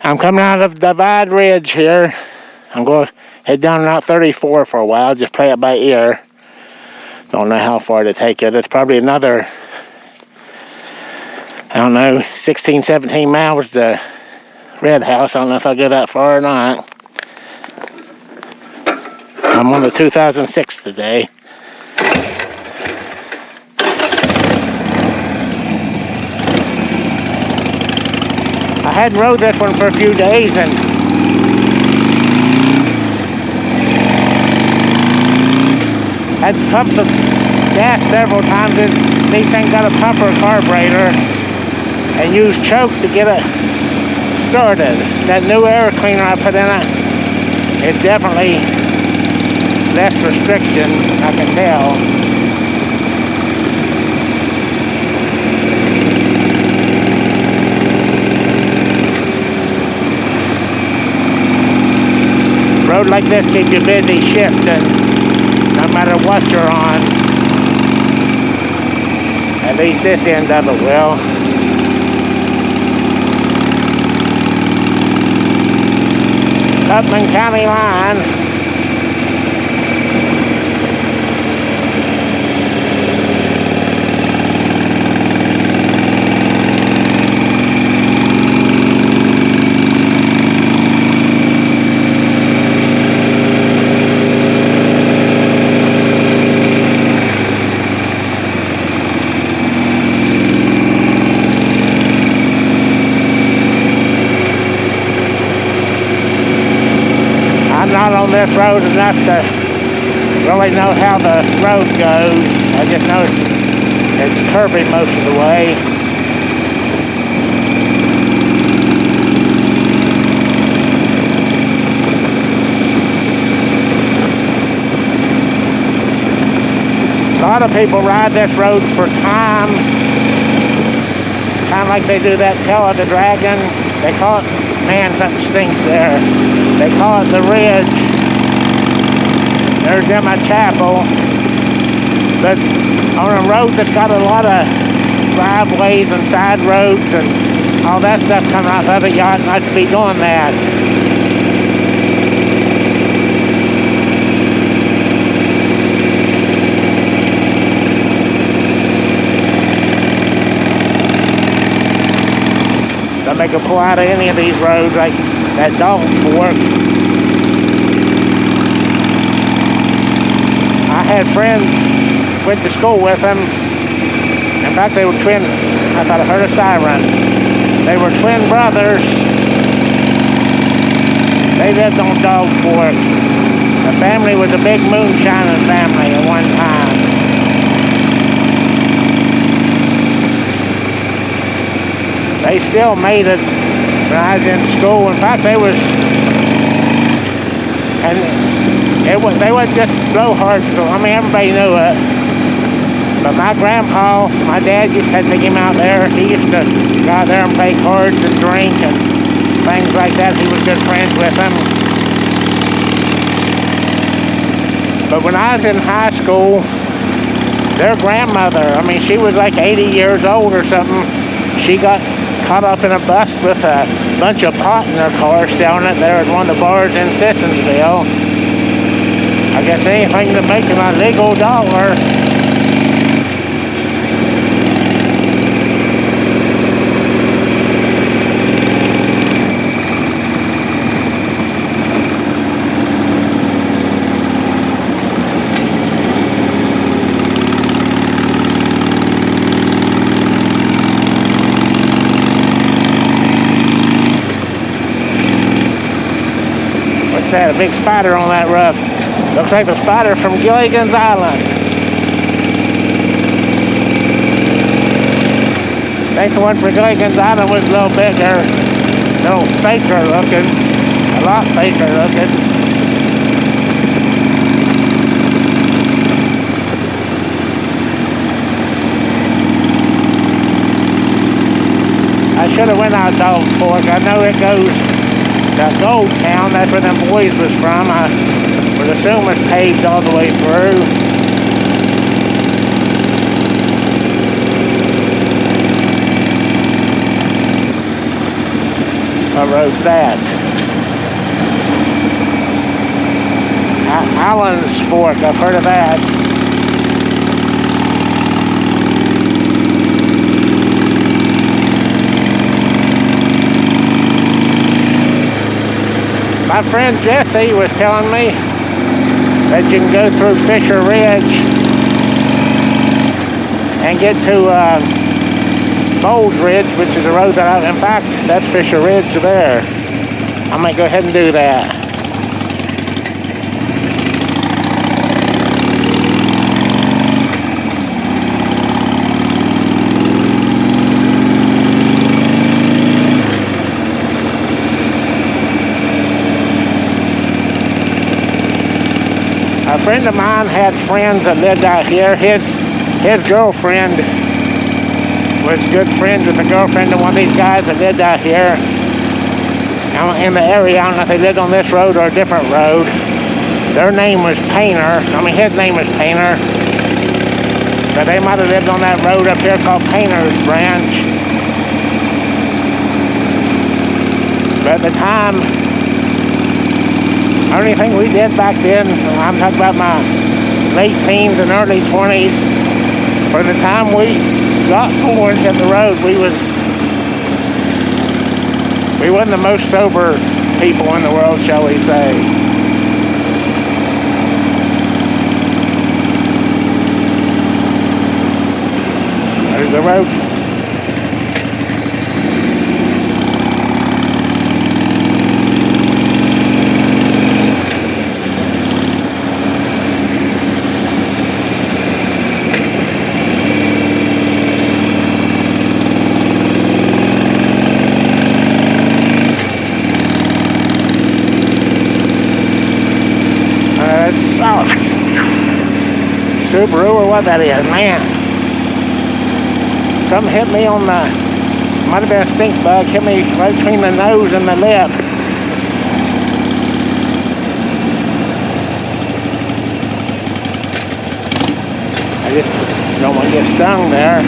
I'm coming out of Divide Ridge here. I'm going to head down Route 34 for a while, just play it by ear. Don't know how far to take it. It's probably another, I don't know, 16, 17 miles to Red House. I don't know if I'll go that far or not. I'm on the 2006 today. I hadn't rode this one for a few days and had to pump the gas several times. These things got a pumper carburetor and use choke to get it started. That new air cleaner I put in it is definitely less restriction, I can tell. Road like this keeps you busy shifting, no matter what you're on. At least this end of it will. Tubman County line. Not on this road enough to really know how the road goes. I just know it's curvy most of the way. A lot of people ride this road for time, kind of like they do that Tail of the Dragon. They call it, man, something stinks there. They call it the Ridge. There's Emma Chapel. But on a road that's got a lot of driveways and side roads and all that stuff coming off of it, you ought not to be doing that. They can pull out of any of these roads like that Dog Fork. I had friends, went to school with them. In fact, they were twin. I thought I heard a siren. They were twin brothers. They lived on Dog Fork. The family was a big moonshining family at one time. They still made it when I was in school. In fact, they was, and they wasn't just blowhards. So I mean, everybody knew it. But my grandpa, my dad used to take him out there. He used to go out there and play cards and drink and things like that. He was good friends with them. But when I was in high school, their grandmother, I mean, she was like 80 years old or something. She got caught up in a bus with a bunch of pot in her car, selling it there at one of the bars in Sissonsville. I guess anything to make a legal dollar. Had a big spider on that roof. Looks like the spider from Gilligan's Island. I think the one for Gilligan's Island was a little bigger, a little faker looking, a lot faker looking. I should have went out Dog Fork. I know it goes to Gold Town. That's where them boys was from. I would assume it's paved all the way through. What road's that? Allen's Fork, I've heard of that. My friend Jesse was telling me that you can go through Fisher Ridge and get to Bowles Ridge, which is the road that in fact, that's Fisher Ridge there. I might go ahead and do that. A friend of mine had friends that lived out here. His girlfriend was good friends with the girlfriend of one of these guys that lived out here in the area. I don't know if they lived on this road or a different road. Their name was Painter. His name was Painter. But they might have lived on that road up here called Painter's Branch. But at the time, the only thing we did back then, I'm talking about my late teens and early 20s, from the time we got born hit the road, we wasn't the most sober people in the world, shall we say. There's the road. Subaru or what that is, man. Something hit me on the, might have been a stink bug, hit me right between the nose and the lip. I just don't want to get stung there.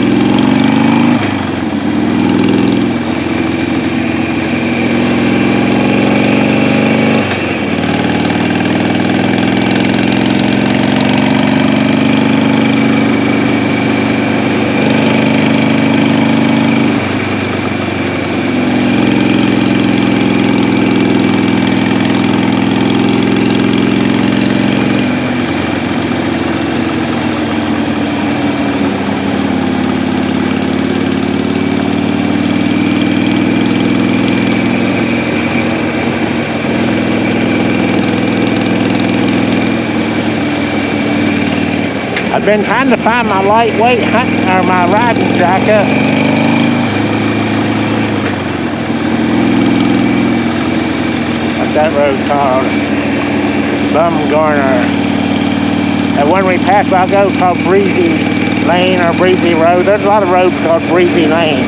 I've been trying to find my lightweight hunting or my riding jacket. What's that road called? Bumgarner. That one we passed by ago called Breezy Lane or Breezy Road. There's a lot of roads called Breezy Lane.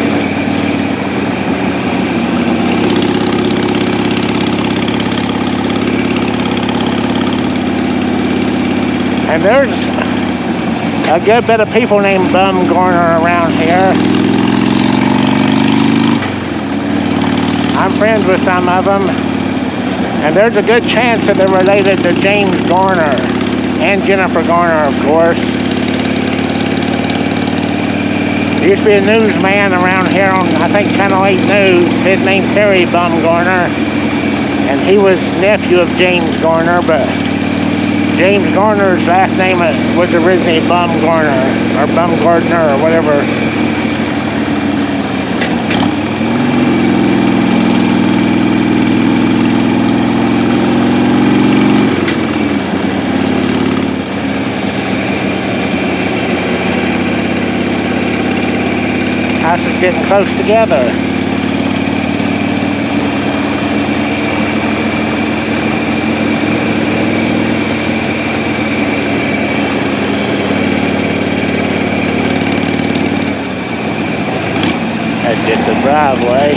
And there's a good bit of people named Bumgarner around here. I'm friends with some of them, and there's a good chance that they're related to James Garner and Jennifer Garner, of course. There used to be a newsman around here on, I think, Channel 8 News. His name's Terry Bumgarner, and he was nephew of James Garner, but James Garner's last name was originally Bumgarner, or Bumgardner, or whatever. Houses getting close together. It's a driveway.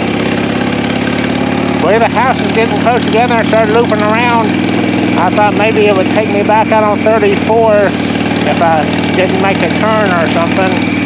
Well, the house is getting close together and started looping around. I thought maybe it would take me back out on 34 if I didn't make a turn or something.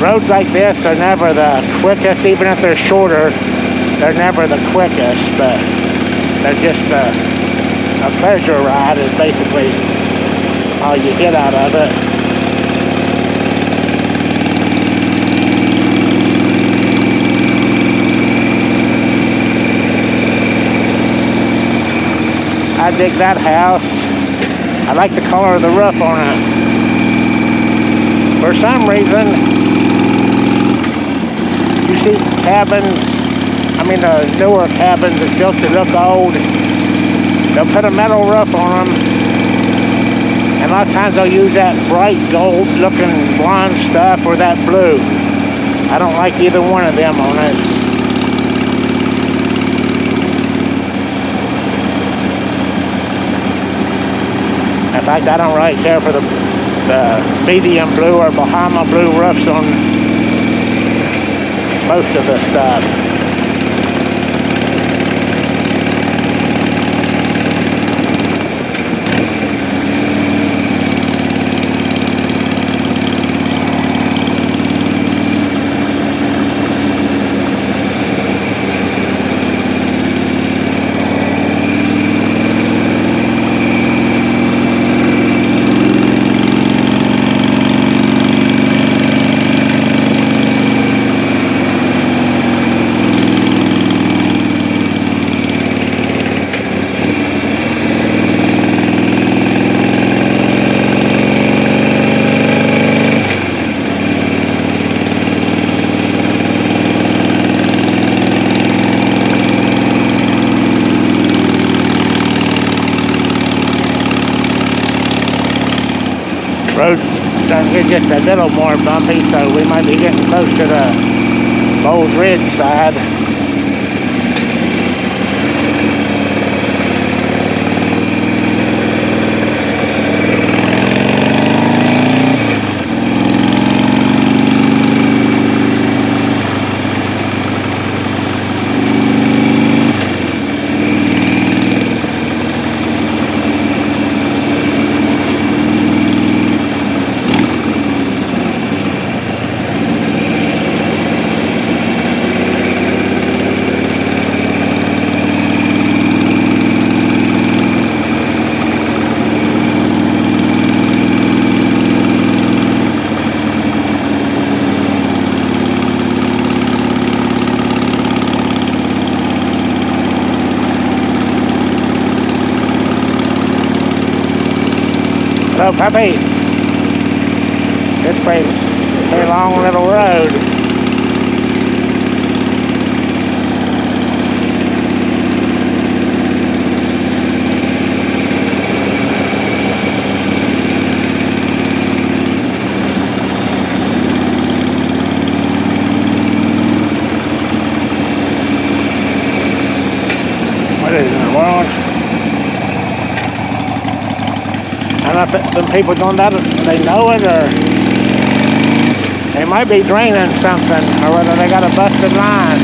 roads like this are never the quickest, even if they're shorter, they're never the quickest, but they're just a pleasure ride is basically all you get out of it. I dig that house. I like the color of the roof on it. For some reason, you see cabins, the newer cabins that's built to look old, they'll put a metal roof on them, and a lot of times they'll use that bright gold looking blonde stuff or that blue. I don't like either one of them on it. In fact, I don't really care for the medium blue or Bahama blue roofs on most of the stuff. Road's starting to get just a little more bumpy, so we might be getting close to the Bowles Ridge side. Hello, puppies. This pretty long little road. What is in the world? I don't know if them people doing that, they know it, or they might be draining something, or whether they got a busted line.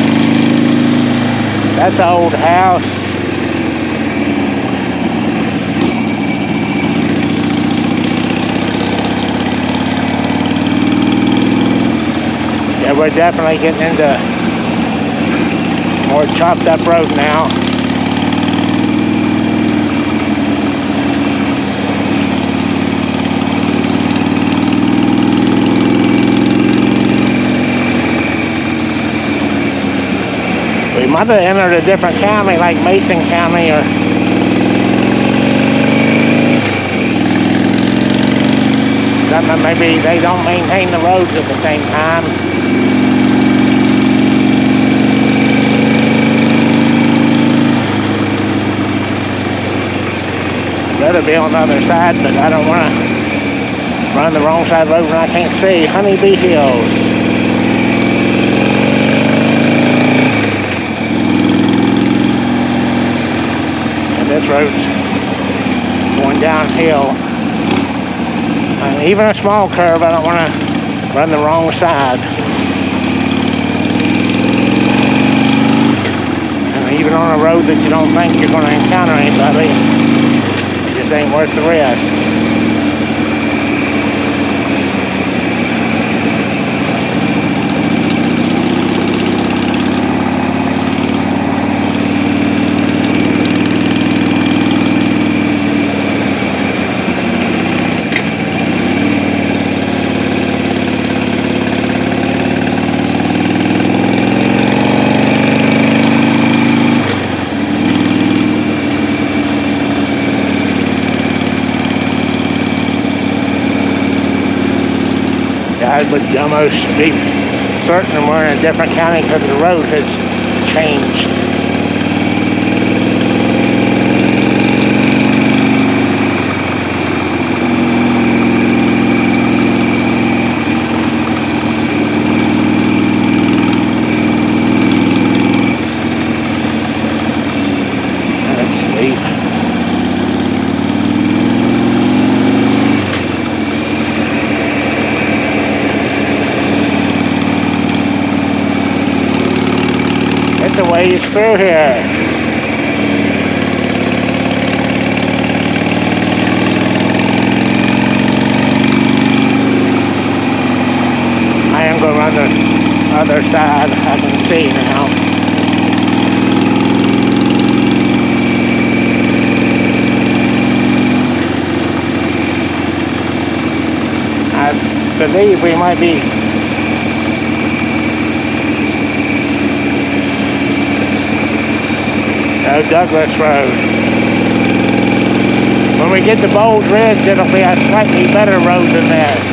That's an old house. Yeah, we're definitely getting into more chopped up road now. We might have entered a different county, like Mason County, or something. Maybe they don't maintain the roads at the same time. I'd rather be on the other side, but I don't want to run the wrong side of the road when I can't see. Honeybee Hills. This road's going downhill. And even a small curve, I don't want to run the wrong side. And even on a road that you don't think you're going to encounter anybody, it just ain't worth the risk. I would almost be certain we're in a different county because the road has changed. It's a ways through here. I am going to run the other side. I can see now. I believe we might be Douglas Road. When we get to Bowles Ridge, it'll be a slightly better road than this.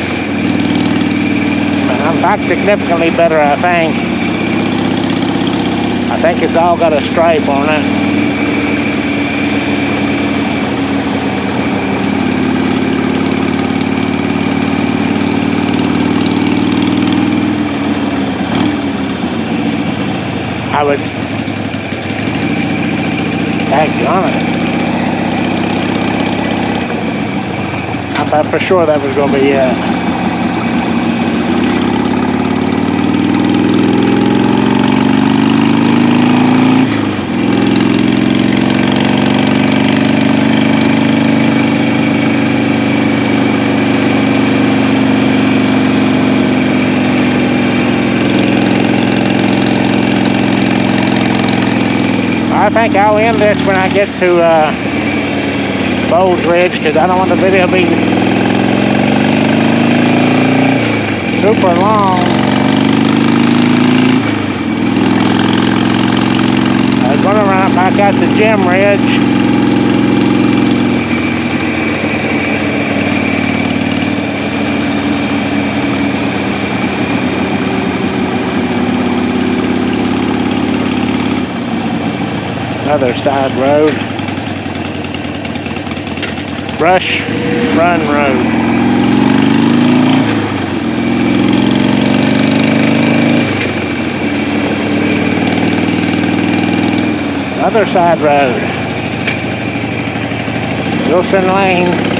In fact, significantly better, I think. I think it's all got a stripe on it. I was daggone it. I thought for sure that was going to be it. I think I'll end this when I get to Bowles Ridge because I don't want the video to be super long. I was going to run it back out to Jim Ridge. Other side road. Brush Run Road. Other side road. Wilson Lane.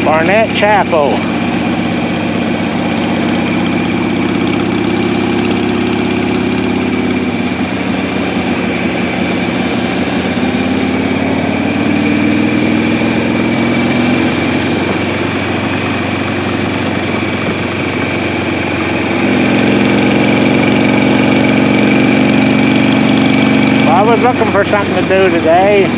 Barnett Chapel. Well, I was looking for something to do today.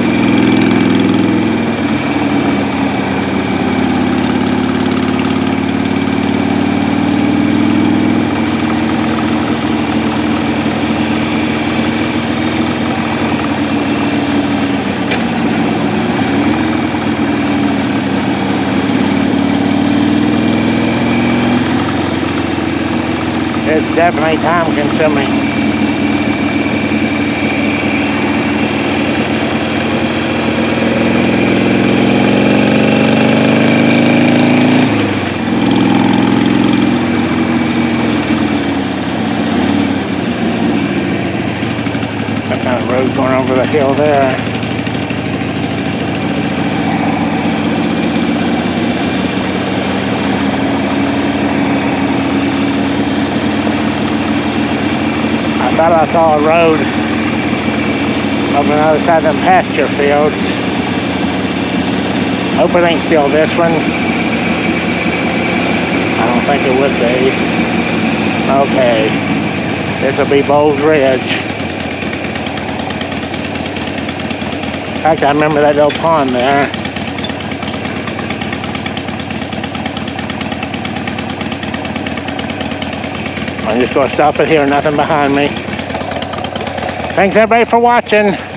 It's definitely time consuming. That kind of road going over the hill there. I thought I saw a road up on the other side of them pasture fields. Hope it ain't still this one. I don't think it would be. Okay. This will be Bowles Ridge. In fact, I remember that little pond there. I'm just going to stop it here, nothing behind me. Thanks everybody for watching.